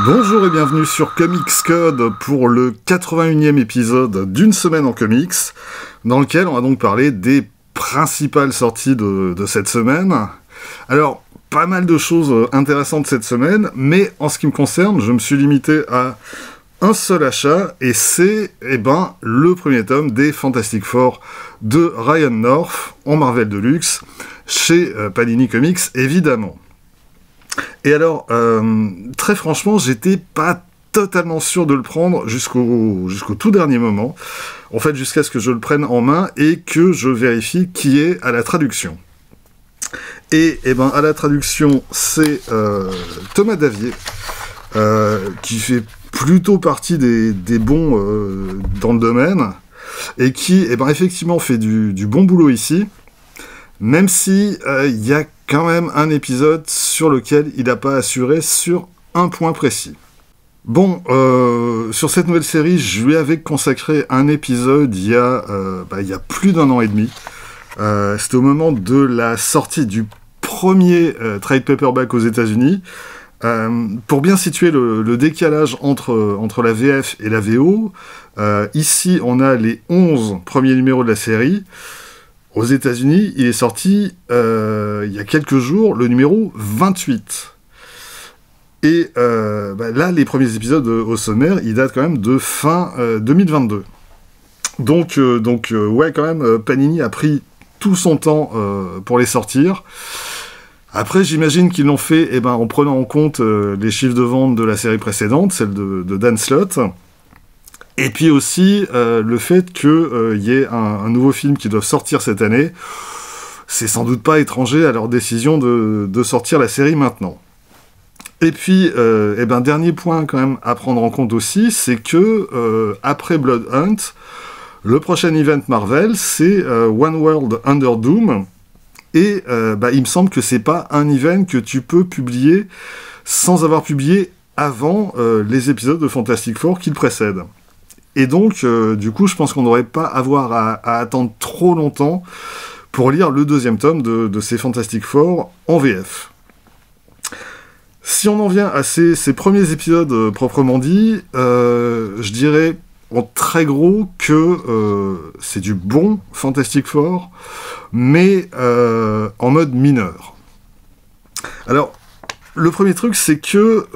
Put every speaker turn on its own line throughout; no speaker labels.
Bonjour et bienvenue sur Comics Code pour le 81e épisode d'une semaine en comics, dans lequel on va donc parler des principales sorties de cette semaine. Alors, pas mal de choses intéressantes cette semaine, mais en ce qui me concerne, je me suis limité à un seul achat, et c'est le premier tome des Fantastic Four de Ryan North, en Marvel Deluxe, chez Panini Comics, évidemment. Et alors, très franchement, j'étais pas totalement sûr de le prendre jusqu'au tout dernier moment. En fait, jusqu'à ce que je le prenne en main et que je vérifie qui est à la traduction. Et à la traduction, c'est Thomas Davier, qui fait plutôt partie des bons dans le domaine, et qui, effectivement, fait du bon boulot ici, même si il y a quand même un épisode sur lequel il n'a pas assuré sur un point précis. Bon, sur cette nouvelle série, je lui avais consacré un épisode il y a plus d'un an et demi. C'était au moment de la sortie du premier trade paperback aux États-Unis. Pour bien situer le décalage entre la VF et la VO, ici on a les 11 premiers numéros de la série. Aux États-Unis, il est sorti il y a quelques jours, le numéro 28. Et là, les premiers épisodes au sommaire, ils datent quand même de fin 2022. Donc, quand même, Panini a pris tout son temps pour les sortir. Après, j'imagine qu'ils l'ont fait en prenant en compte les chiffres de vente de la série précédente, celle de Dan Slott. Et puis aussi, le fait qu'il y ait un nouveau film qui doit sortir cette année, c'est sans doute pas étranger à leur décision de sortir la série maintenant. Et puis, dernier point quand même à prendre en compte aussi, c'est que après Blood Hunt, le prochain event Marvel, c'est One World Under Doom, et il me semble que c'est pas un event que tu peux publier sans avoir publié avant les épisodes de Fantastic Four qui le précèdent. Et donc, du coup, je pense qu'on n'aurait pas avoir à attendre trop longtemps pour lire le deuxième tome de ces Fantastic Four en VF. Si on en vient à ces premiers épisodes proprement dit, je dirais en très gros que c'est du bon Fantastic Four, mais en mode mineur. Alors, le premier truc, c'est que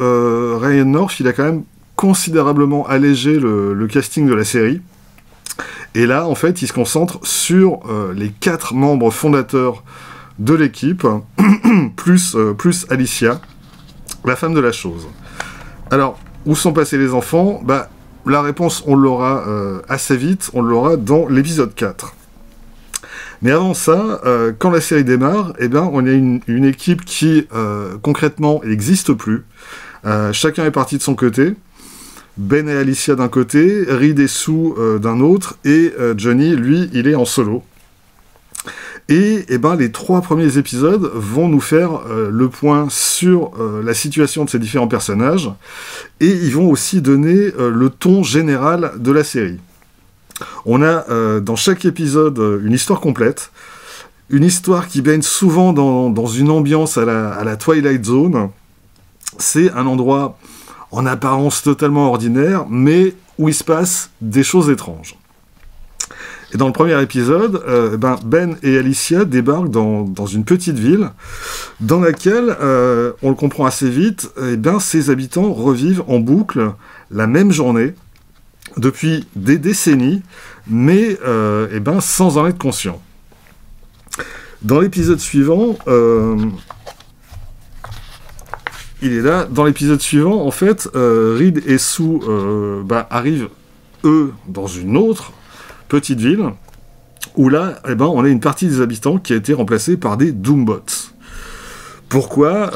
Ryan North, il a quand même considérablement allégé le casting de la série. Et là, en fait, il se concentre sur les 4 membres fondateurs de l'équipe, plus Alicia, la femme de la chose. Alors, où sont passés les enfants ? La réponse, on l'aura assez vite, on l'aura dans l'épisode 4. Mais avant ça, quand la série démarre, on a une équipe qui, concrètement, n'existe plus. Chacun est parti de son côté. Ben et Alicia d'un côté, Reed et Sue d'un autre, et Johnny, lui, il est en solo. Et les 3 premiers épisodes vont nous faire le point sur la situation de ces différents personnages, et ils vont aussi donner le ton général de la série. On a dans chaque épisode une histoire complète, une histoire qui baigne souvent dans une ambiance à la Twilight Zone. C'est un endroit en apparence totalement ordinaire, mais où il se passe des choses étranges. Et dans le premier épisode, Ben et Alicia débarquent dans une petite ville, dans laquelle, on le comprend assez vite, ses habitants revivent en boucle la même journée, depuis des décennies, mais sans en être conscients. Dans l'épisode suivant, il est là. Dans l'épisode suivant, en fait, Reed et Sue arrivent, eux, dans une autre petite ville, où là, on a une partie des habitants qui a été remplacée par des Doombots. Pourquoi ?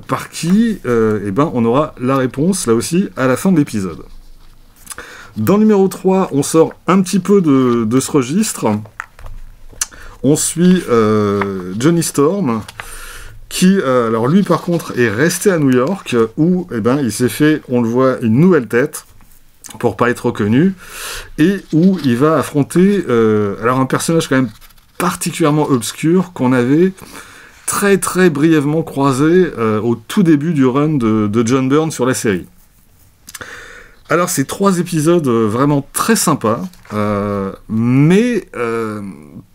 Par qui ? On aura la réponse, là aussi, à la fin de l'épisode. Dans le numéro 3, on sort un petit peu de ce registre. On suit Johnny Storm, qui, alors lui par contre, est resté à New York, où il s'est fait, on le voit, une nouvelle tête, pour pas être reconnu, et où il va affronter un personnage quand même particulièrement obscur, qu'on avait très très brièvement croisé au tout début du run de John Byrne sur la série. Alors, c'est 3 épisodes vraiment très sympas, mais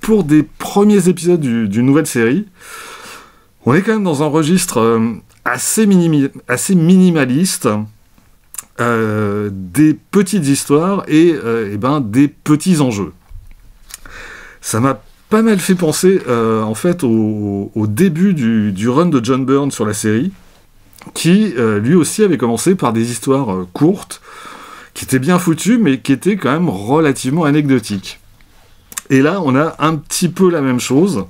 pour des premiers épisodes d'une nouvelle série, on est quand même dans un registre assez minimaliste, des petites histoires et des petits enjeux. Ça m'a pas mal fait penser en fait au début du run de John Byrne sur la série, qui lui aussi avait commencé par des histoires courtes, qui étaient bien foutues, mais qui étaient quand même relativement anecdotiques. Et là, on a un petit peu la même chose.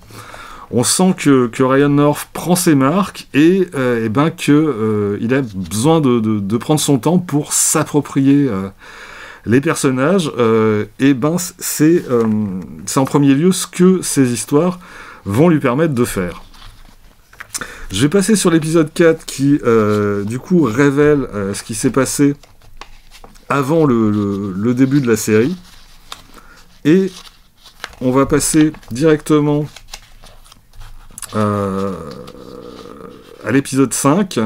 On sent que Ryan North prend ses marques et qu'il a besoin de prendre son temps pour s'approprier les personnages. C'est en premier lieu ce que ces histoires vont lui permettre de faire. Je vais passer sur l'épisode 4 qui, du coup, révèle ce qui s'est passé avant le début de la série. Et on va passer directement à l'épisode 5,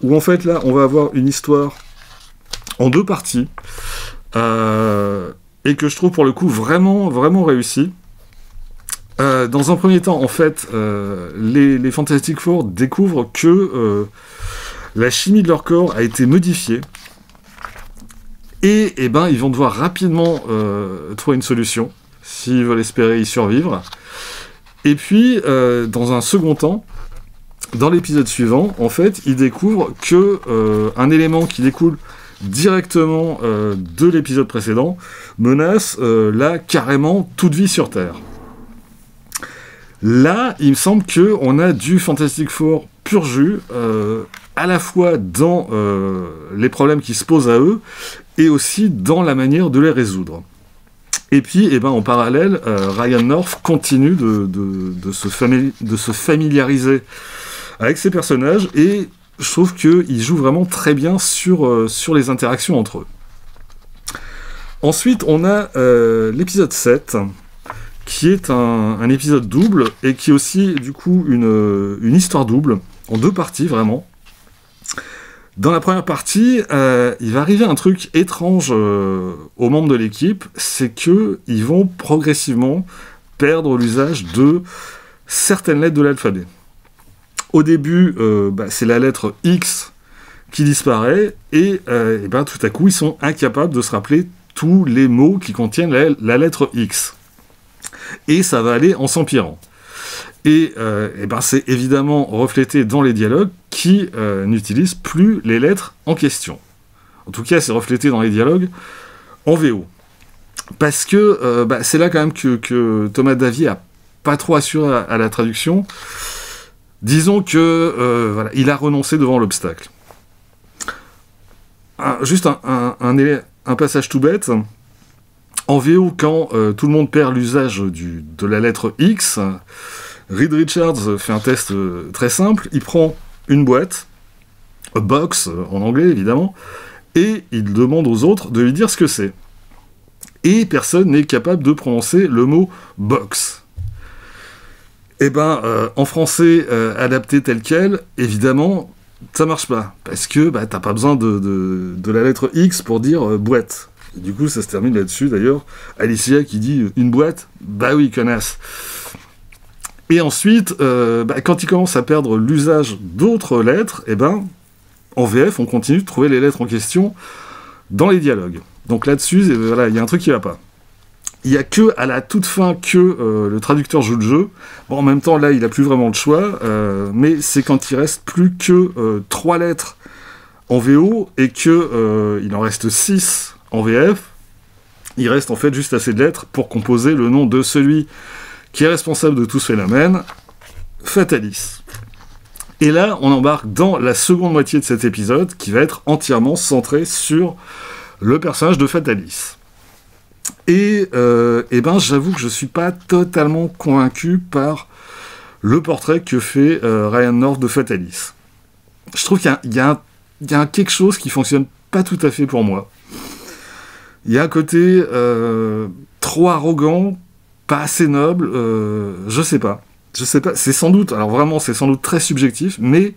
où en fait, là, on va avoir une histoire en 2 parties, et que je trouve, pour le coup, vraiment, vraiment réussie. Dans un premier temps, en fait, les Fantastic Four découvrent que la chimie de leur corps a été modifiée et ils vont devoir rapidement trouver une solution s'ils veulent espérer y survivre. Et puis, dans un second temps, dans l'épisode suivant, en fait, ils découvrent que un élément qui découle directement de l'épisode précédent menace là carrément toute vie sur Terre. Là, il me semble qu'on a du Fantastic Four pur jus, à la fois dans les problèmes qui se posent à eux, et aussi dans la manière de les résoudre. Et puis, en parallèle, Ryan North continue de se familiariser avec ses personnages, et je trouve qu'il joue vraiment très bien sur les interactions entre eux. Ensuite, on a l'épisode 7, qui est un épisode double, et qui est aussi, du coup, une histoire double, en 2 parties, vraiment. Dans la première partie, il va arriver un truc étrange aux membres de l'équipe, c'est qu'ils vont progressivement perdre l'usage de certaines lettres de l'alphabet. Au début, c'est la lettre X qui disparaît, et tout à coup, ils sont incapables de se rappeler tous les mots qui contiennent la lettre X. Et ça va aller en s'empirant. Et c'est évidemment reflété dans les dialogues qui n'utilisent plus les lettres en question. En tout cas, c'est reflété dans les dialogues en VO. Parce que c'est là quand même que Thomas Davies a pas trop assuré à la traduction. Disons que il a renoncé devant l'obstacle. Juste un passage tout bête. En VO, quand tout le monde perd l'usage de la lettre X, Reed Richards fait un test très simple. Il prend une boîte, a box en anglais évidemment, et il demande aux autres de lui dire ce que c'est. Et personne n'est capable de prononcer le mot box. En français adapté tel quel, évidemment, ça marche pas. Parce que t'as pas besoin de la lettre X pour dire boîte. Et du coup, ça se termine là-dessus, d'ailleurs. Alicia qui dit « une boîte ?» Bah oui, connasse. Et ensuite, quand il commence à perdre l'usage d'autres lettres, en VF, on continue de trouver les lettres en question dans les dialogues. Donc là-dessus, il y a un truc qui va pas. Il n'y a que à la toute fin que le traducteur joue le jeu. Bon, en même temps, là, il n'a plus vraiment le choix, mais c'est quand il reste plus que 3 lettres en VO et qu'il en reste 6 en VF, il reste en fait juste assez de lettres pour composer le nom de celui qui est responsable de tout ce phénomène, Fatalis. Et là, on embarque dans la seconde moitié de cet épisode, qui va être entièrement centré sur le personnage de Fatalis. Et j'avoue que je suis pas totalement convaincu par le portrait que fait Ryan North de Fatalis. Je trouve qu'il y a quelque chose qui fonctionne pas tout à fait pour moi. Il y a un côté trop arrogant, pas assez noble, je sais pas, c'est sans doute très subjectif, mais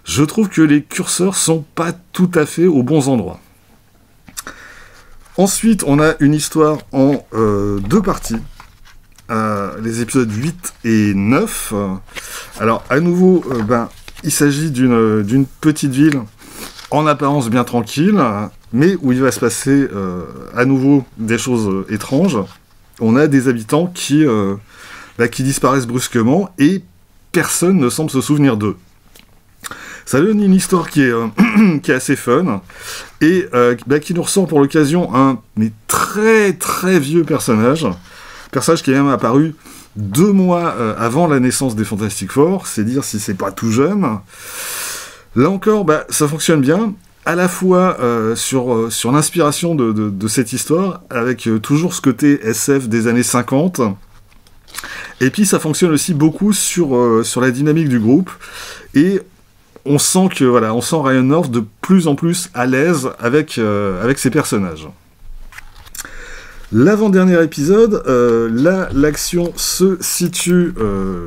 je trouve que les curseurs sont pas tout à fait aux bons endroits. Ensuite, on a une histoire en 2 parties. Les épisodes 8 et 9. Alors, à nouveau, il s'agit d'une petite ville en apparence bien tranquille, mais où il va se passer à nouveau des choses étranges. On a des habitants qui disparaissent brusquement et personne ne semble se souvenir d'eux. Ça donne une histoire qui est assez fun et qui nous ressort pour l'occasion un très très vieux personnage qui est même apparu 2 mois avant la naissance des Fantastic Four, c'est dire si c'est pas tout jeune. Là encore, ça fonctionne bien, à la fois sur l'inspiration de cette histoire, avec toujours ce côté SF des années 50, et puis ça fonctionne aussi beaucoup sur la dynamique du groupe, et on sent Ryan North de plus en plus à l'aise avec ses personnages. L'avant-dernier épisode, là, l'action se situe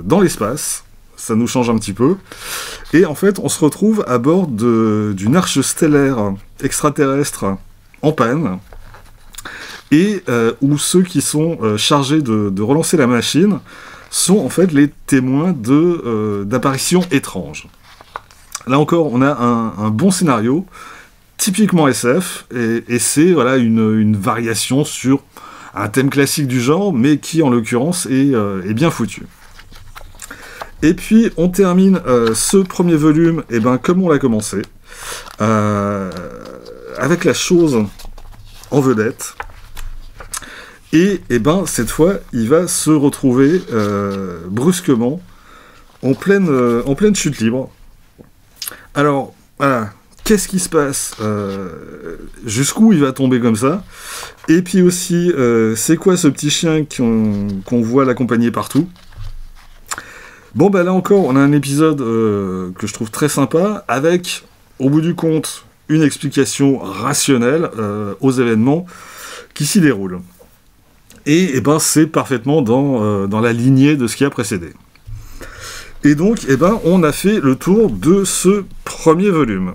dans l'espace, ça nous change un petit peu, et en fait, on se retrouve à bord d'une arche stellaire extraterrestre en panne, et où ceux qui sont chargés de relancer la machine sont en fait les témoins d'apparitions étranges. Là encore, on a un bon scénario, typiquement SF, et c'est une variation sur un thème classique du genre, mais qui en l'occurrence est bien foutu. Et puis on termine ce premier volume, comme on l'a commencé, avec la chose en vedette. Et cette fois, il va se retrouver brusquement en pleine chute libre. Alors, voilà. Qu'est-ce qui se passe jusqu'où il va tomber comme ça? Et puis aussi, c'est quoi ce petit chien qu'on voit l'accompagner partout? Bon, là encore, on a un épisode que je trouve très sympa, avec, au bout du compte, une explication rationnelle aux événements qui s'y déroulent. Et c'est parfaitement dans la lignée de ce qui a précédé. Et donc, on a fait le tour de ce premier volume.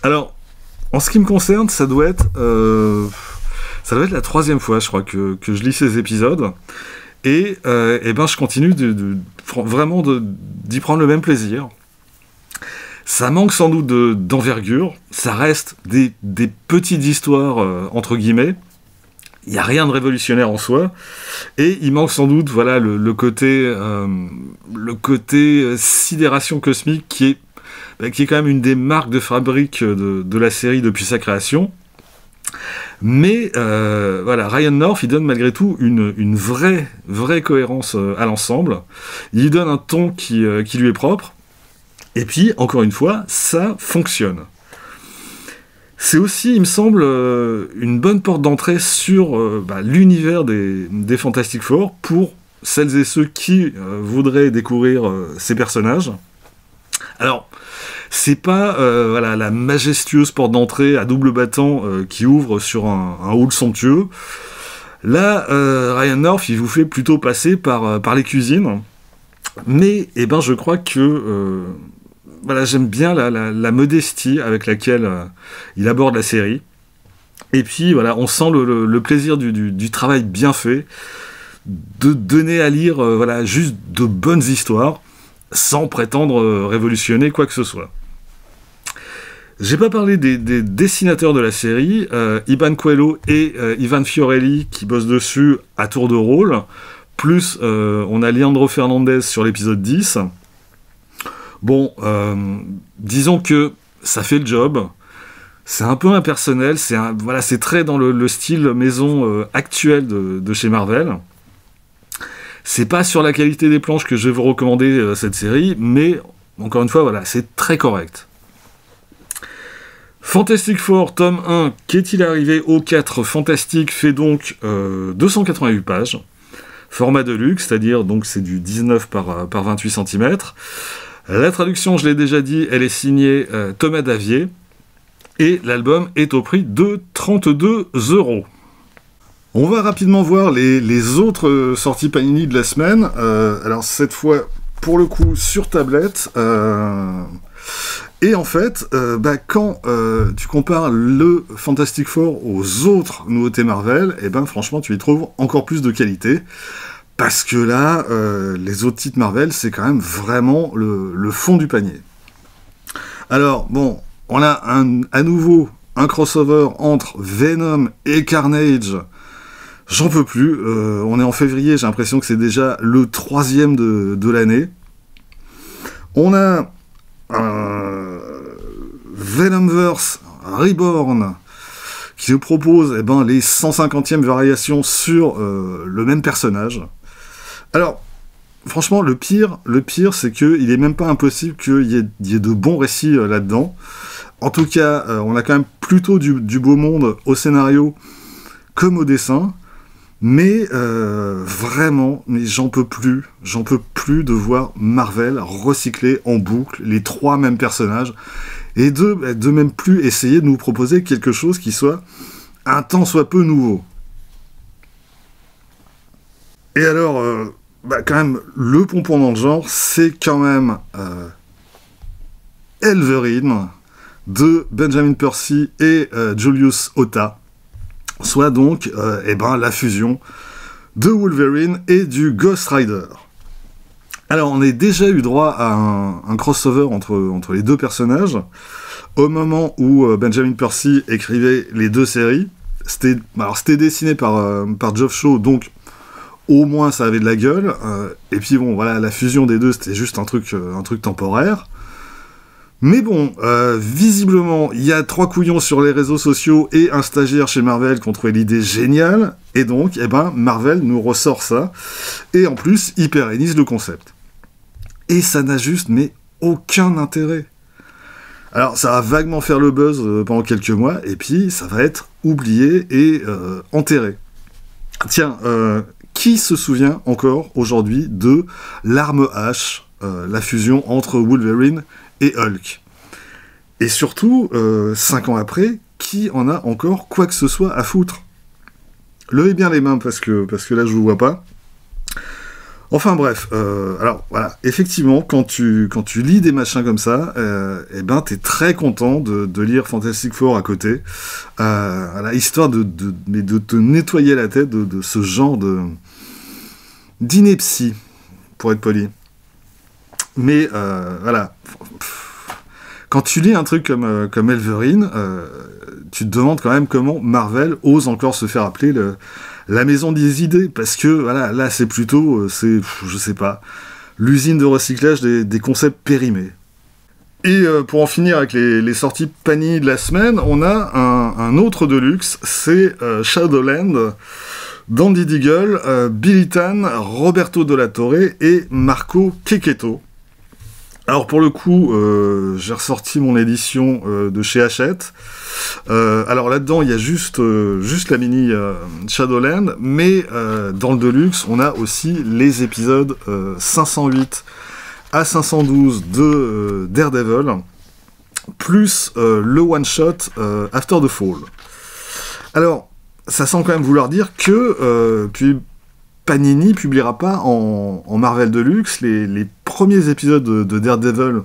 Alors, en ce qui me concerne, ça doit être la 3e fois, je crois, que je lis ces épisodes. Et je continue vraiment d'y prendre le même plaisir. Ça manque sans doute d'envergure. Ça reste des petites histoires, entre guillemets. Il n'y a rien de révolutionnaire en soi. Et il manque sans doute le côté sidération cosmique qui est quand même une des marques de fabrique de la série depuis sa création. Mais Ryan North, il donne malgré tout une vraie cohérence à l'ensemble. Il donne un ton qui lui est propre. Et puis, encore une fois, ça fonctionne. C'est aussi, il me semble, une bonne porte d'entrée sur l'univers des Fantastic Four pour celles et ceux qui voudraient découvrir ces personnages. Alors, c'est pas la majestueuse porte d'entrée à double battant qui ouvre sur un hall somptueux. Là, Ryan North, il vous fait plutôt passer par les cuisines. Mais, je crois que j'aime bien la modestie avec laquelle il aborde la série. Et puis, on sent le plaisir du travail bien fait, de donner à lire juste de bonnes histoires, sans prétendre révolutionner quoi que ce soit. J'ai pas parlé des dessinateurs de la série, Iban Coelho et Ivan Fiorelli qui bossent dessus à tour de rôle, plus on a Leandro Fernandez sur l'épisode 10. Bon, disons que ça fait le job, c'est un peu impersonnel, c'est très dans le style maison actuel de chez Marvel. C'est pas sur la qualité des planches que je vais vous recommander cette série, mais encore une fois, c'est très correct. Fantastic Four, tome 1, qu'est-il arrivé aux 4 Fantastiques, fait donc 288 pages. Format de luxe, c'est-à-dire donc c'est du 19 par 28 cm. La traduction, je l'ai déjà dit, elle est signée Thomas Davier. Et l'album est au prix de 32 €. On va rapidement voir les autres sorties Panini de la semaine. Alors cette fois, pour le coup, sur tablette. Et en fait, quand tu compares le Fantastic Four aux autres nouveautés Marvel, franchement, tu y trouves encore plus de qualité. Parce que là, les autres titres Marvel, c'est quand même vraiment le fond du panier. Alors, bon, on a à nouveau un crossover entre Venom et Carnage. J'en peux plus. On est en février, j'ai l'impression que c'est déjà le 3e de l'année. On a Venomverse Reborn qui nous propose les 150e variations sur le même personnage. Alors, franchement, le pire, c'est qu'il est même pas impossible qu'il y ait de bons récits là-dedans. En tout cas, on a quand même plutôt du beau monde au scénario comme au dessin. Mais vraiment, j'en peux plus de voir Marvel recycler en boucle les 3 mêmes personnages et de même plus essayer de nous proposer quelque chose qui soit un tant soit peu nouveau. Et alors, quand même, le pompon dans le genre, c'est quand même Elverine de Benjamin Percy et Julius Ota. Soit donc la fusion de Wolverine et du Ghost Rider. Alors, on a déjà eu droit à un crossover entre les deux personnages, au moment où Benjamin Percy écrivait les 2 séries. C'était dessiné par Geoff Shaw, donc au moins ça avait de la gueule. Et puis bon, voilà, la fusion des deux, c'était juste un truc temporaire. Mais bon, visiblement, il y a 3 couillons sur les réseaux sociaux et un stagiaire chez Marvel qui ont trouvé l'idée géniale, et donc, Marvel nous ressort ça, et en plus, il pérennise le concept. Et ça n'a juste, aucun intérêt. Alors, ça va vaguement faire le buzz pendant quelques mois, et puis ça va être oublié et enterré. Tiens, qui se souvient encore aujourd'hui de l'arme H, la fusion entre Wolverine et Hulk. Et surtout, 5 ans après, qui en a encore quoi que ce soit à foutre? Levez bien les mains, parce que là, je vous vois pas. Enfin bref, alors voilà, effectivement, quand tu lis des machins comme ça, t'es très content de lire Fantastic Four à côté, histoire de te nettoyer la tête de ce genre d'ineptie, pour être poli. Mais voilà, quand tu lis un truc comme Elverine, tu te demandes quand même comment Marvel ose encore se faire appeler la maison des idées, parce que voilà, là c'est plutôt, je sais pas, l'usine de recyclage des concepts périmés. Et pour en finir avec les sorties Panini de la semaine, on a un autre de luxe, c'est Shadowland, d'Andy Deagle, Billy Tan, Roberto De La Torre et Marco Checchetto. Alors pour le coup, j'ai ressorti mon édition de chez Hachette. Alors là-dedans, il y a juste la mini Shadowland, mais dans le Deluxe, on a aussi les épisodes 508 à 512 de Daredevil, plus le one-shot After the Fall. Alors, ça semble quand même vouloir dire que Panini publiera pas en Marvel Deluxe les premiers épisodes de Daredevil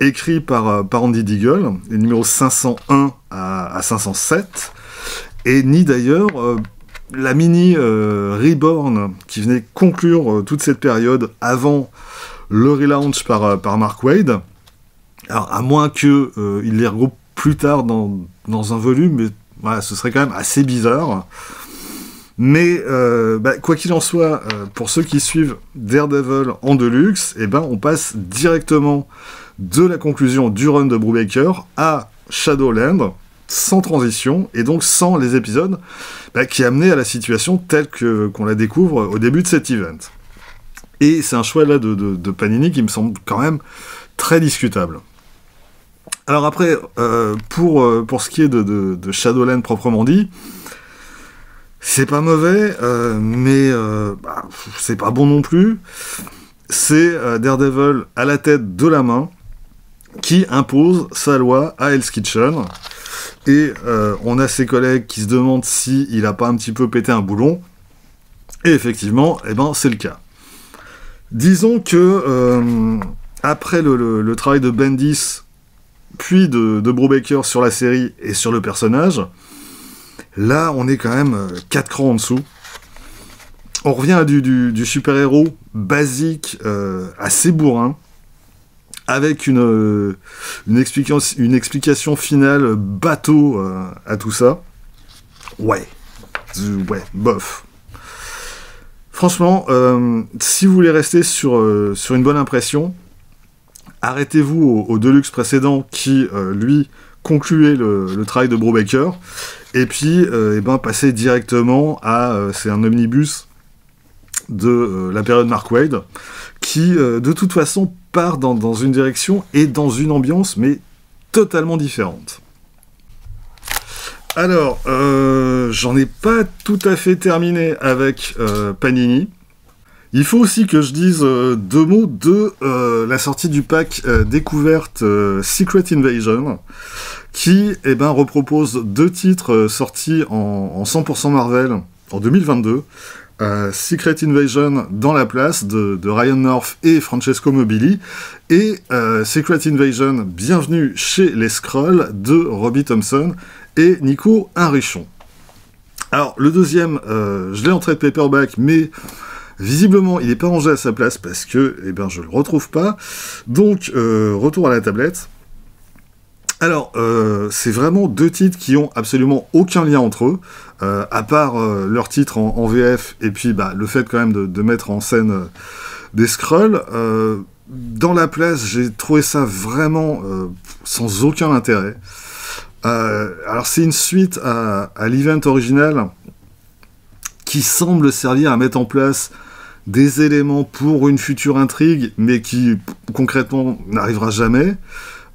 écrits par Andy Deagle, les numéros 501 à 507, et ni d'ailleurs la mini Reborn qui venait conclure toute cette période avant le relaunch par Mark Waid. Alors à moins qu'il les regroupe plus tard dans un volume, mais voilà, ce serait quand même assez bizarre. Mais quoi qu'il en soit, pour ceux qui suivent Daredevil en Deluxe, on passe directement de la conclusion du run de Brubaker à Shadowland, sans transition, et donc sans les épisodes qui amenaient à la situation telle qu'on la découvre au début de cet event. Et c'est un choix là de Panini qui me semble quand même très discutable. Alors après, pour ce qui est de Shadowland proprement dit, c'est pas mauvais, mais c'est pas bon non plus. C'est Daredevil à la tête de la main qui impose sa loi à Hell's Kitchen. Et on a ses collègues qui se demandent s'il a pas un petit peu pété un boulon. Et effectivement, c'est le cas. Disons que après le travail de Bendis, puis de Brubaker sur la série et sur le personnage, là, on est quand même 4 crans en dessous. On revient à du super-héros basique, assez bourrin, avec une explication finale bateau à tout ça. Ouais, bof. Franchement, si vous voulez rester sur une bonne impression, arrêtez-vous au Deluxe précédent qui, lui, concluait le travail de Brubaker, et puis passez directement à... c'est un omnibus de la période Mark Waid, qui, de toute façon, part dans une direction et dans une ambiance, mais totalement différente. Alors, j'en ai pas tout à fait terminé avec Panini. Il faut aussi que je dise 2 mots de la sortie du pack découverte Secret Invasion, qui repropose 2 titres sortis en 100% Marvel en 2022. Secret Invasion dans la place de Ryan North et Francesco Mobili, et Secret Invasion Bienvenue chez les Skrulls de Robbie Thompson et Nico Hinrichon. Alors le deuxième, je l'ai en trade paperback, mais visiblement il n'est pas rangé à sa place parce que je le retrouve pas, donc retour à la tablette. Alors, c'est vraiment 2 titres qui ont absolument aucun lien entre eux, à part leur titre en VF, et puis le fait quand même de mettre en scène des Skrulls. Dans la place, j'ai trouvé ça vraiment sans aucun intérêt. Alors, c'est une suite à l'event original qui semble servir à mettre en place des éléments pour une future intrigue, mais qui, concrètement, n'arrivera jamais.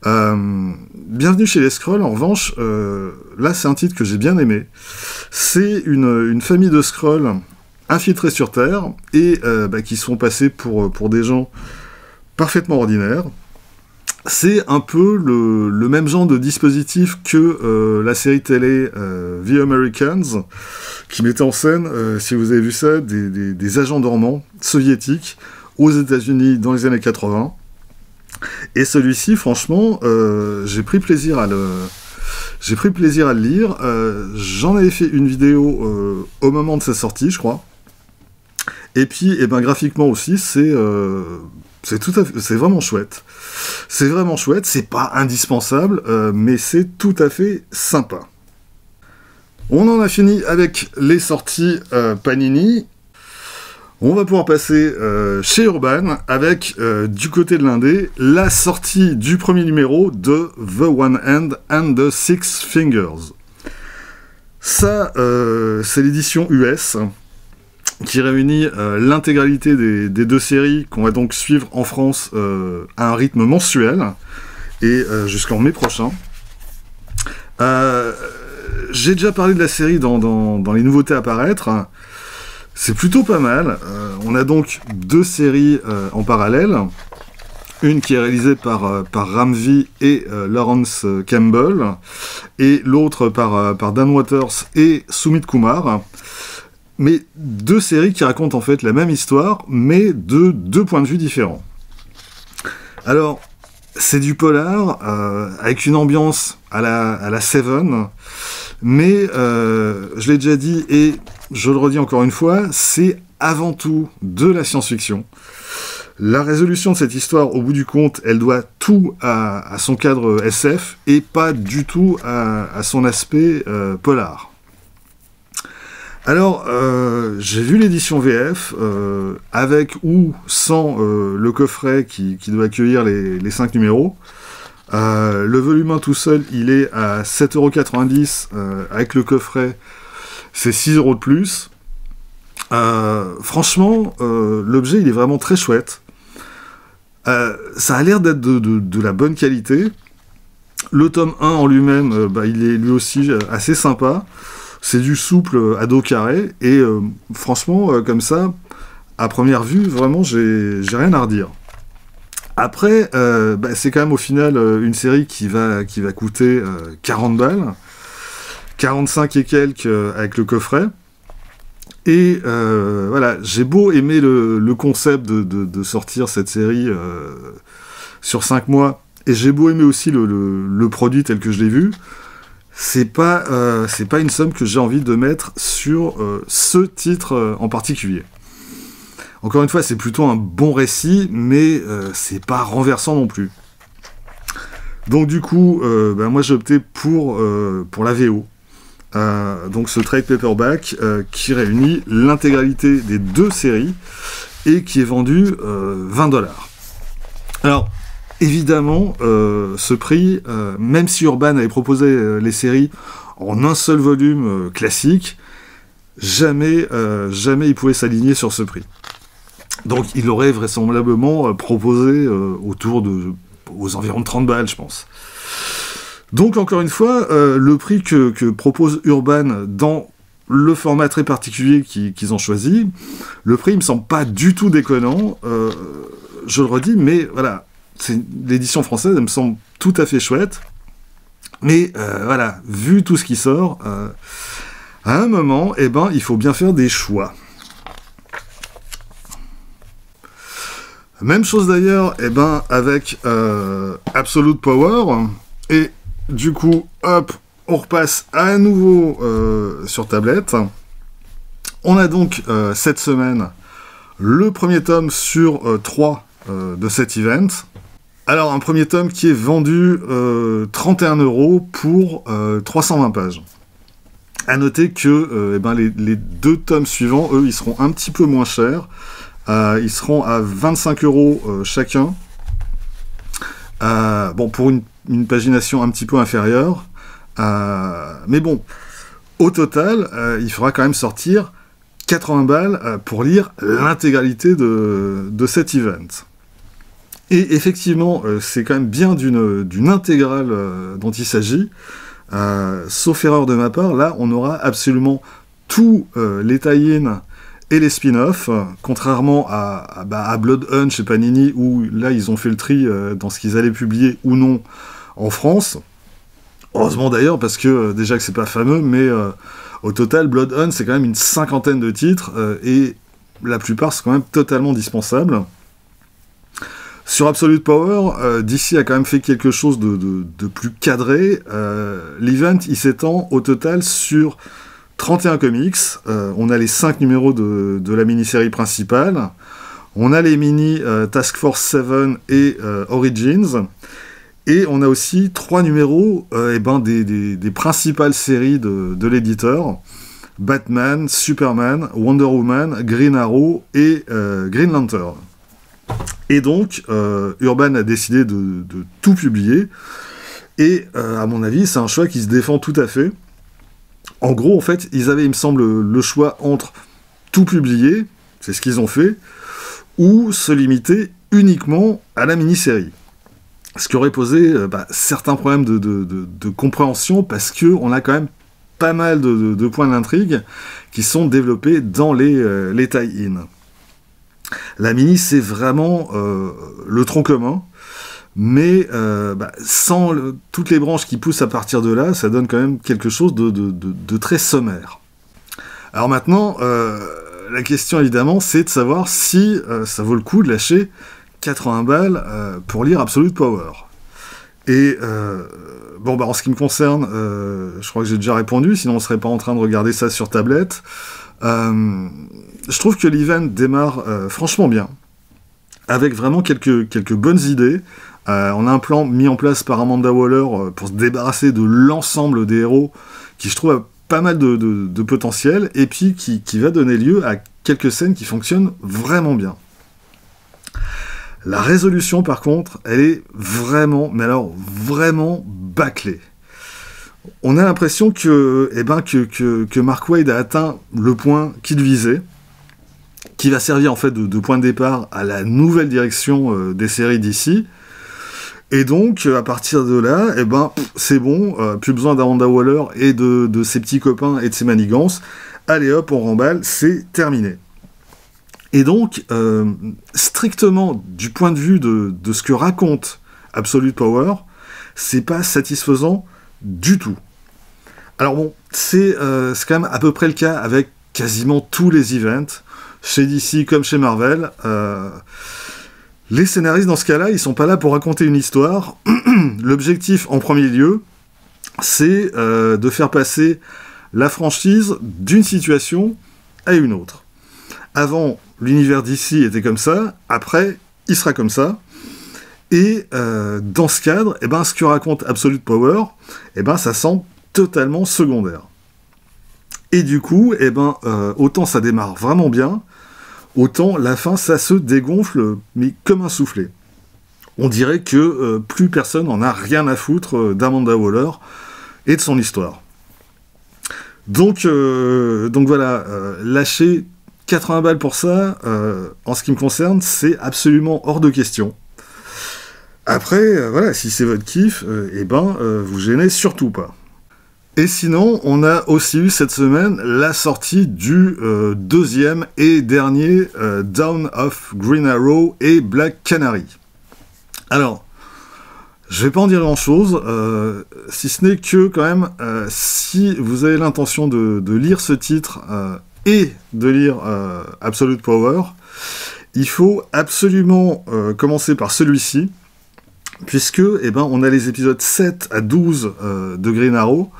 Bienvenue chez les Skrulls, en revanche, là c'est un titre que j'ai bien aimé. C'est une famille de Skrulls infiltrés sur Terre et qui sont passés pour des gens parfaitement ordinaires. C'est un peu le même genre de dispositif que la série télé The Americans, qui mettait en scène, si vous avez vu ça, des agents dormants soviétiques aux États-Unis dans les années 80. Et celui-ci, franchement, j'ai pris plaisir à le lire. J'en avais fait une vidéo au moment de sa sortie, je crois. Et puis, graphiquement aussi, c'est vraiment chouette. C'est vraiment chouette. C'est pas indispensable, mais c'est tout à fait sympa. On en a fini avec les sorties Panini. On va pouvoir passer chez Urban avec, du côté de l'indé, la sortie du premier numéro de The One Hand and the Six Fingers. Ça, c'est l'édition US, qui réunit l'intégralité des 2 séries qu'on va donc suivre en France à un rythme mensuel, et jusqu'en mai prochain. J'ai déjà parlé de la série dans les nouveautés à apparaître. C'est plutôt pas mal. On a donc 2 séries en parallèle. Une qui est réalisée par Ramvi et Lawrence Campbell, et l'autre par Dan Waters et Sumit Kumar. Mais 2 séries qui racontent en fait la même histoire, mais de 2 points de vue différents. Alors, c'est du polar, avec une ambiance à la Seven, mais je l'ai déjà dit, et je le redis encore une fois, c'est avant tout de la science-fiction. La résolution de cette histoire, au bout du compte, elle doit tout à son cadre SF, et pas du tout à son aspect polar. Alors, j'ai vu l'édition VF, avec ou sans le coffret qui doit accueillir les 5 numéros. Le volume 1 tout seul, il est à 7,90 €, avec le coffret, c'est 6 € de plus. Franchement, l'objet, il est vraiment très chouette. Ça a l'air d'être de la bonne qualité. Le tome 1 en lui-même, il est lui aussi assez sympa. C'est du souple à dos carré, et franchement, comme ça, à première vue, vraiment, j'ai rien à redire. Après, c'est quand même au final une série qui va coûter 40 balles, 45 et quelques avec le coffret. Et voilà, j'ai beau aimer le concept de sortir cette série sur 5 mois, et j'ai beau aimer aussi le produit tel que je l'ai vu, c'est pas une somme que j'ai envie de mettre sur ce titre en particulier. Encore une fois, c'est plutôt un bon récit, mais c'est pas renversant non plus. Donc du coup, moi j'ai opté pour la VO. Donc ce trade paperback qui réunit l'intégralité des 2 séries et qui est vendu 20$. Alors, évidemment, ce prix, même si Urban avait proposé les séries en un seul volume classique, jamais il pouvait s'aligner sur ce prix. Donc il aurait vraisemblablement proposé aux environs de 30 balles, je pense. Donc encore une fois, le prix que propose Urban dans le format très particulier qu'ils ont choisi, le prix il me semble pas du tout déconnant, je le redis, mais voilà, l'édition française, elle me semble tout à fait chouette, mais voilà, vu tout ce qui sort, à un moment, il faut bien faire des choix. Même chose d'ailleurs, avec Absolute Power, et du coup, hop, on repasse à nouveau sur tablette. On a donc cette semaine le premier tome sur 3 de cet event. Alors, un premier tome qui est vendu 31€ pour 320 pages. À noter que les 2 tomes suivants, eux, ils seront un petit peu moins chers. Ils seront à 25€ chacun. Pour une pagination un petit peu inférieure. Mais bon, au total, il faudra quand même sortir 80 balles pour lire l'intégralité de cet event. Et effectivement, c'est quand même bien d'une intégrale dont il s'agit. Sauf erreur de ma part, là, on aura absolument tous les tie-in et les spin-offs, contrairement à Blood Hunt chez Panini, où là, ils ont fait le tri dans ce qu'ils allaient publier ou non en France. Heureusement d'ailleurs, parce que déjà que c'est pas fameux, mais au total, Blood Hunt, c'est quand même une 50aine de titres, et la plupart sont quand même totalement dispensables. Sur Absolute Power, DC a quand même fait quelque chose de plus cadré. L'event, il s'étend au total sur 31 comics. On a les 5 numéros de la mini-série principale. On a les mini Task Force 7 et Origins. Et on a aussi 3 numéros des principales séries de l'éditeur. Batman, Superman, Wonder Woman, Green Arrow et Green Lantern. Et donc, Urban a décidé de tout publier. Et à mon avis, c'est un choix qui se défend tout à fait. En gros, en fait, ils avaient, il me semble, le choix entre tout publier, c'est ce qu'ils ont fait, ou se limiter uniquement à la mini-série. Ce qui aurait posé certains problèmes de compréhension, parce qu'on a quand même pas mal de points d'intrigue qui sont développés dans les tie-in. La mini, c'est vraiment le tronc commun, mais sans toutes les branches qui poussent à partir de là, ça donne quand même quelque chose de très sommaire. Alors maintenant, la question évidemment, c'est de savoir si ça vaut le coup de lâcher 80 balles pour lire Absolute Power. Et en ce qui me concerne, je crois que j'ai déjà répondu, sinon on serait pas en train de regarder ça sur tablette. Je trouve que l'event démarre franchement bien, avec vraiment quelques bonnes idées. On a un plan mis en place par Amanda Waller pour se débarrasser de l'ensemble des héros, qui je trouve a pas mal de potentiel, et puis qui va donner lieu à quelques scènes qui fonctionnent vraiment bien. La résolution, par contre, elle est vraiment, mais alors vraiment bâclée. On a l'impression que Mark Waid a atteint le point qu'il visait, qui va servir en fait de point de départ à la nouvelle direction des séries d'ici. Et donc, à partir de là, c'est bon, plus besoin d'Amanda Waller et de ses petits copains et de ses manigances. Allez hop, on remballe, c'est terminé. Et donc, strictement du point de vue de ce que raconte Absolute Power, c'est pas satisfaisant du tout. Alors bon, c'est quand même à peu près le cas avec quasiment tous les events, chez DC comme chez Marvel. Les scénaristes, dans ce cas-là, ils sont pas là pour raconter une histoire. L'objectif, en premier lieu, c'est de faire passer la franchise d'une situation à une autre. Avant, l'univers DC était comme ça, après, il sera comme ça. Et dans ce cadre, ce que raconte Absolute Power, ça semble totalement secondaire. Et du coup, autant ça démarre vraiment bien, autant la fin, ça se dégonfle, mais comme un soufflet. On dirait que plus personne n'en a rien à foutre d'Amanda Waller et de son histoire. Donc voilà, lâcher 80 balles pour ça, en ce qui me concerne, c'est absolument hors de question. Après, voilà, si c'est votre kiff, vous gênez surtout pas. Et sinon, on a aussi eu cette semaine la sortie du deuxième et dernier Dawn of Green Arrow et Black Canary. Alors, je vais pas en dire grand-chose, si ce n'est que, quand même, si vous avez l'intention de lire ce titre et de lire Absolute Power, il faut absolument commencer par celui-ci, puisque on a les épisodes 7 à 12 de Green Arrow,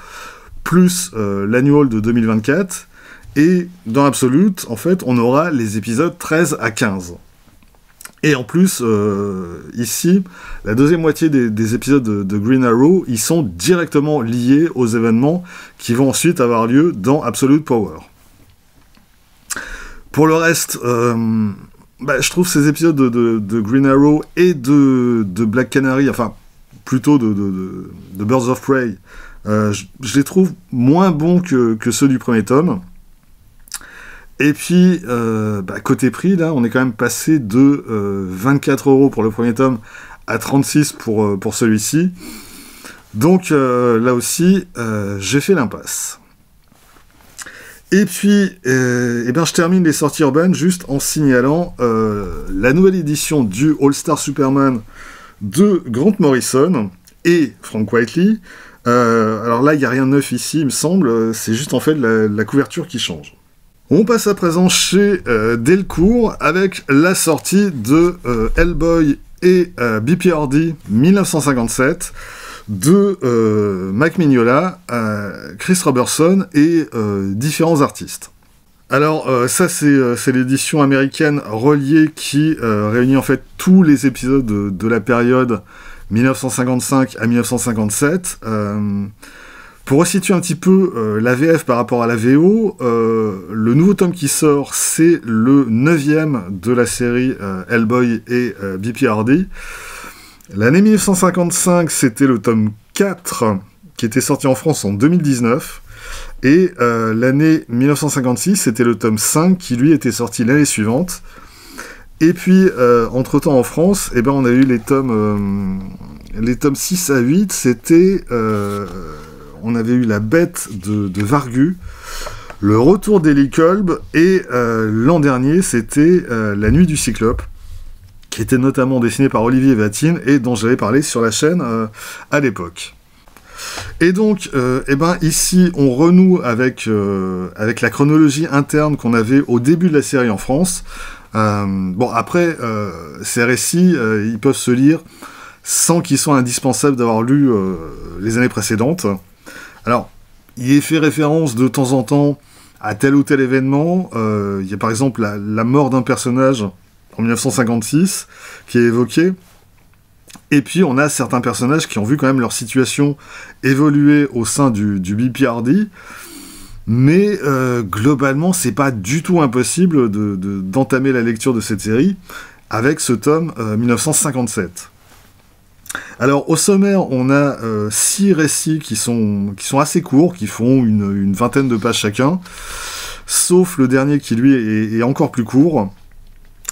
plus l'annual de 2024, et dans Absolute, en fait, on aura les épisodes 13 à 15. Et en plus, ici, la deuxième moitié des épisodes de Green Arrow, ils sont directement liés aux événements qui vont ensuite avoir lieu dans Absolute Power. Pour le reste, je trouve ces épisodes de Green Arrow et de Black Canary, enfin, plutôt de Birds of Prey, je les trouve moins bons que ceux du premier tome. Et puis, côté prix, là, on est quand même passé de 24€ pour le premier tome à 36 pour celui-ci. Donc, là aussi, j'ai fait l'impasse. Et puis, je termine les sorties urbaines juste en signalant la nouvelle édition du All-Star Superman de Grant Morrison et Frank Whiteley. Alors là, il n'y a rien de neuf ici, il me semble, c'est juste en fait la couverture qui change. On passe à présent chez Delcourt avec la sortie de Hellboy et BPRD 1957 de Mike Mignola, Chris Robertson et différents artistes. Alors ça c'est l'édition américaine reliée qui réunit en fait tous les épisodes de la période 1955 à 1957. Pour resituer un petit peu la VF par rapport à la VO, le nouveau tome qui sort, c'est le 9e de la série Hellboy et BPRD. L'année 1955, c'était le tome 4, qui était sorti en France en 2019, et l'année 1956, c'était le tome 5, qui lui était sorti l'année suivante. Et puis, entre-temps en France, on a eu les tomes 6 à 8, c'était... on avait eu La Bête de Vargu, Le Retour d'Ellie Kolb, et l'an dernier, c'était La Nuit du Cyclope, qui était notamment dessiné par Olivier Vatine, et dont j'avais parlé sur la chaîne à l'époque. Et donc, ici, on renoue avec la chronologie interne qu'on avait au début de la série en France. Après, ces récits, ils peuvent se lire sans qu'ils soient indispensables d'avoir lu les années précédentes. Alors, il est fait référence de temps en temps à tel ou tel événement. Il y a par exemple la mort d'un personnage en 1956 qui est évoqué. Et puis on a certains personnages qui ont vu quand même leur situation évoluer au sein du BPRD. Mais globalement, c'est pas du tout impossible d'entamer la lecture de cette série avec ce tome 1957. Alors, au sommaire, on a 6 récits qui sont assez courts, qui font une vingtaine de pages chacun, sauf le dernier qui, lui, est encore plus court.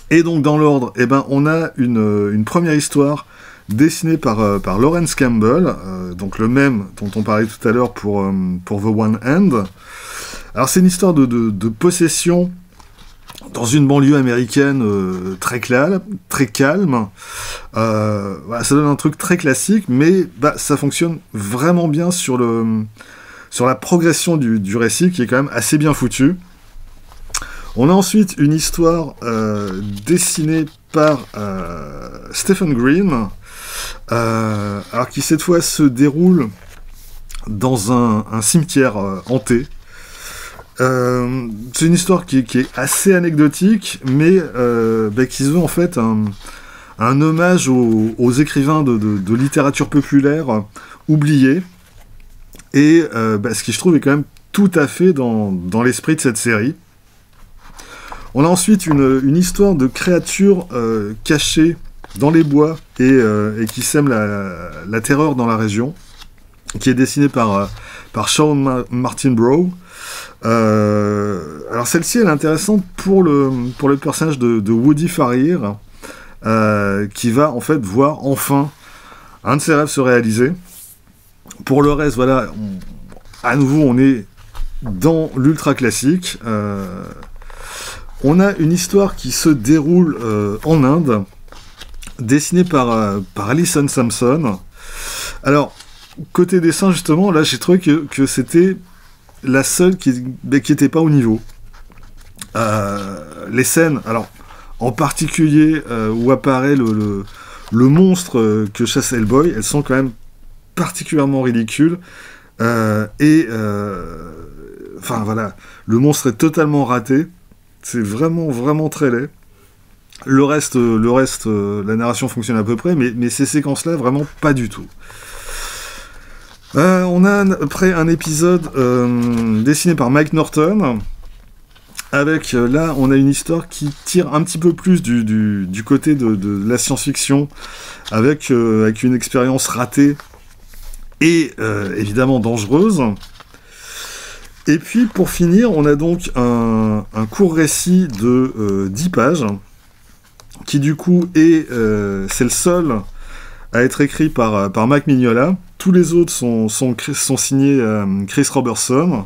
Et donc, dans l'ordre, on a une première histoire dessinée par Lawrence Campbell, donc le même dont on parlait tout à l'heure pour The One Hand. Alors, c'est une histoire de possession dans une banlieue américaine très calme. Ça donne un truc très classique, mais ça fonctionne vraiment bien sur la progression du récit, qui est quand même assez bien foutu. On a ensuite une histoire dessinée par Stephen Green, alors qui cette fois se déroule dans un cimetière hanté. C'est une histoire qui est assez anecdotique, mais qui se veut en fait un hommage aux écrivains de littérature populaire oubliés, et ce qui je trouve est quand même tout à fait dans l'esprit de cette série. On a ensuite une histoire de créatures cachées dans les bois et qui sèment la terreur dans la région, qui est dessinée par Sean Martin Brough. Alors celle-ci elle est intéressante pour le personnage de Woody Farir, qui va en fait voir enfin un de ses rêves se réaliser. Pour le reste, voilà, à nouveau on est dans l'ultra classique. On a une histoire qui se déroule en Inde, dessinée par Alison Sampson. Alors, côté dessin, justement, là, j'ai trouvé que c'était la seule qui était pas au niveau. Les scènes, alors, en particulier où apparaît le monstre que chasse Hellboy, elles sont quand même particulièrement ridicules. Enfin, voilà, le monstre est totalement raté. C'est vraiment, vraiment très laid. Le reste, la narration fonctionne à peu près, mais ces séquences-là, vraiment pas du tout. On a après un épisode dessiné par Mike Norton, avec, là, on a une histoire qui tire un petit peu plus du côté de la science-fiction, avec une expérience ratée et évidemment dangereuse. Et puis, pour finir, on a donc un court récit de 10 pages, qui du coup c'est le seul à être écrit par Mike Mignola. Tous les autres sont signés Chris Robertson.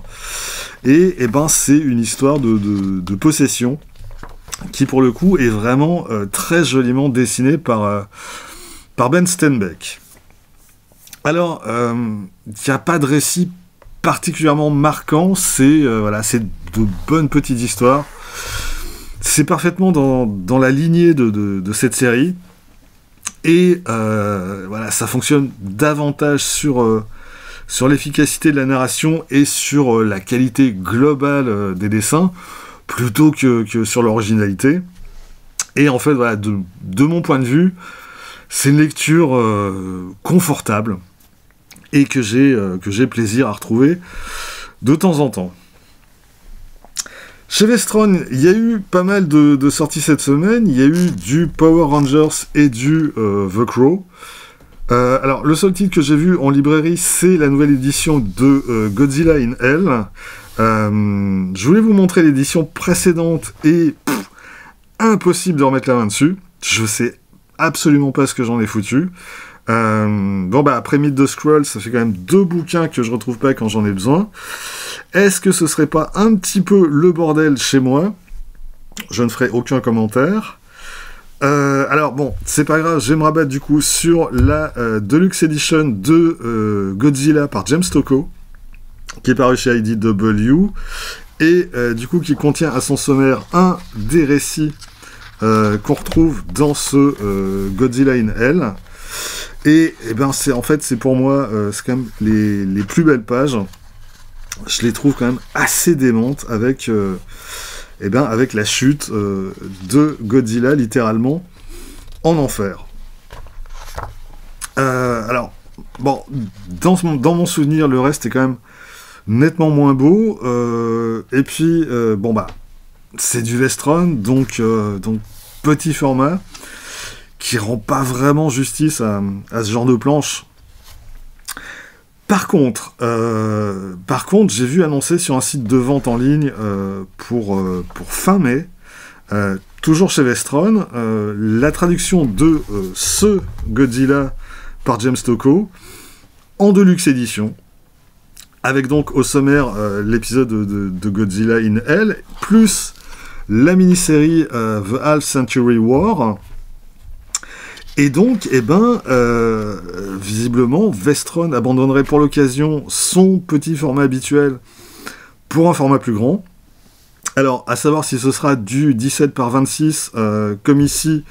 Et c'est une histoire de possession, qui pour le coup est vraiment très joliment dessinée par Ben Steinbeck. Alors, il n'y a pas de récit particulièrement marquant, c'est de bonnes petites histoires. C'est parfaitement dans la lignée de cette série. Et ça fonctionne davantage sur l'efficacité de la narration et sur la qualité globale des dessins, plutôt que sur l'originalité. Et en fait, voilà, de mon point de vue, c'est une lecture confortable, et que j'ai plaisir à retrouver de temps en temps. Chez Vestron, il y a eu pas mal de sorties cette semaine. Il y a eu du Power Rangers et du The Crow. Alors, le seul titre que j'ai vu en librairie, c'est la nouvelle édition de Godzilla in Hell. Je voulais vous montrer l'édition précédente et impossible de remettre la main dessus. Je sais absolument pas ce que j'en ai foutu. Après Myth the Scroll, ça fait quand même 2 bouquins que je retrouve pas quand j'en ai besoin. Est-ce que ce serait pas un petit peu le bordel chez moi ? Je ne ferai aucun commentaire. C'est pas grave, je vais me rabattre du coup sur la Deluxe Edition de Godzilla par James Tocco, qui est paru chez IDW, et du coup qui contient à son sommaire un des récits qu'on retrouve dans ce Godzilla in Hell. Et c'est pour moi, c'est quand même les plus belles pages. Je les trouve quand même assez démentes avec la chute de Godzilla, littéralement, en enfer. Dans mon souvenir, le reste est quand même nettement moins beau. C'est du Vestron, donc petit format, qui rend pas vraiment justice à ce genre de planche. Par contre, j'ai vu annoncer sur un site de vente en ligne pour fin mai, toujours chez Vestron, la traduction de ce Godzilla par James Tocco en Deluxe Edition, avec donc au sommaire l'épisode de Godzilla in Hell, plus la mini-série The Half Century War. Et donc, visiblement, Vestron abandonnerait pour l'occasion son petit format habituel pour un format plus grand. Alors, à savoir si ce sera du 17 par 26, comme ici,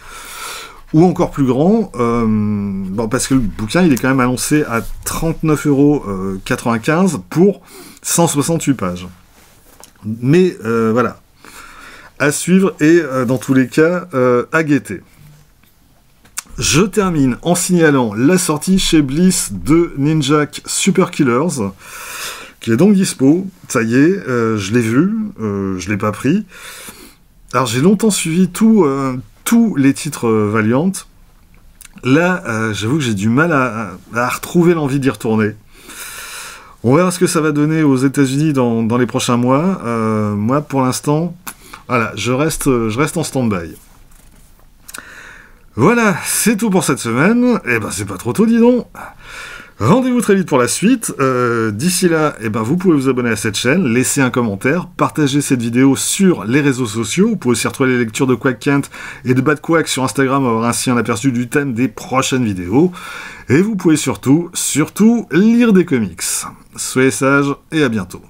ou encore plus grand, bon, parce que le bouquin, il est quand même annoncé à 39,95 € pour 168 pages. Mais voilà, à suivre et dans tous les cas, à guetter. Je termine en signalant la sortie chez Bliss de Ninjak Super Killers, qui est donc dispo. Ça y est, je l'ai vu, je l'ai pas pris. Alors j'ai longtemps suivi tous les titres Valiant. Là, j'avoue que j'ai du mal à retrouver l'envie d'y retourner. On verra ce que ça va donner aux États-Unis dans les prochains mois. Moi, pour l'instant, voilà, je reste en stand-by. Voilà, c'est tout pour cette semaine. Eh ben, c'est pas trop tôt, dis donc. Rendez-vous très vite pour la suite. D'ici là, eh ben, vous pouvez vous abonner à cette chaîne, laisser un commentaire, partager cette vidéo sur les réseaux sociaux. Vous pouvez aussi retrouver les lectures de Quack Kent et de Bad Quack sur Instagram, avoir ainsi un aperçu du thème des prochaines vidéos. Et vous pouvez surtout lire des comics. Soyez sages et à bientôt.